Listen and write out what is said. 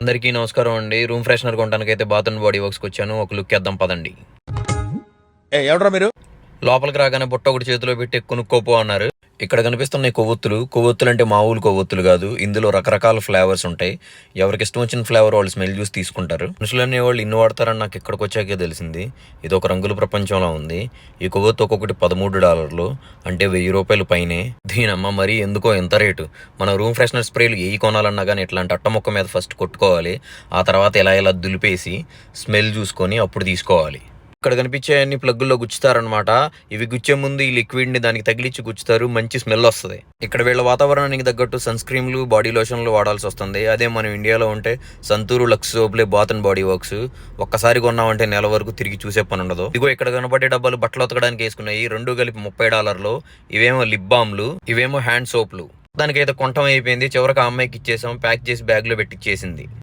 అందరికీ నమస్కారం అండి. రూమ్ ఫ్రెషనర్ కొనడానికైతే బాత్ అండ్ బాడీ వర్క్స్కి వచ్చాను. ఒక లుక్ వేద్దాం పదండి. ఎవడ్రా మీరు? లోపలికి రాగానే బుట్ట ఒకటి చేతిలో పెట్టి కొనుక్కోపో అన్నారు. ఇక్కడ కనిపిస్తున్న కొవ్వొత్తులు అంటే మామూలు కొవ్వొత్తులు కాదు. ఇందులో రకరకాల ఫ్లేవర్స్ ఉంటాయి. ఎవరికి ఇష్టం వచ్చిన ఫ్లేవర్ వాళ్ళు స్మెల్ చూసి తీసుకుంటారు. మనుషులు అనేవాళ్ళు ఇన్ని వాడతారని నాకు ఇక్కడికి వచ్చాకే తెలిసింది. ఇది ఒక రంగుల ప్రపంచంలో ఉంది. ఈ కొవ్వొత్తు ఒక్కొక్కటి $13 అంటే ₹1000 పైనే. దీనమ్మ మరీ ఎందుకో ఎంత రేటు. మన రూమ్ ఫ్రెషనర్ స్ప్రేలు ఏ కొనాలన్నా కానీ ఇట్లాంటి అట్టముక్క మీద ఫస్ట్ కొట్టుకోవాలి. ఆ తర్వాత ఇలా దులిపేసి స్మెల్ చూసుకొని అప్పుడు తీసుకోవాలి. ఇక్కడ కనిపించే అన్ని ప్లగ్గుల్లో గుచ్చుతారనమాట. ఇవి గుచ్చే ముందు ఈ లిక్విడ్ ని దానికి తగిలిచ్చి గుచ్చుతారు. మంచి స్మెల్ వస్తుంది. ఇక్కడ వీళ్ళ వాతావరణానికి తగ్గట్టు సన్ స్క్రీన్లు, బాడీ లోషన్లు వాడాల్సి వస్తుంది. అదే మనం ఇండియాలో ఉంటే సంతూరు, లక్స్ సోప్లే బాత్ అండ్ బాడీ వర్క్స్. ఒక్కసారి కొన్నామంటే నెల వరకు తిరిగి చూసే పని ఉండదు. ఇదిగో ఇక్కడ కనబడే డబ్బాలు బట్టలు ఉతకడానికి వేసుకున్నాయి. రెండు కలిపి $30. ఇవేమో లిప్ బామ్లు, ఇవేమో హ్యాండ్ సోప్లు. దానికైతే కొంటం అయిపోయింది. చివరికి ఆ అమ్మాయికి ఇచ్చేసాం. ప్యాక్ చేసి బ్యాగ్ లో పెట్టిచ్చేసింది.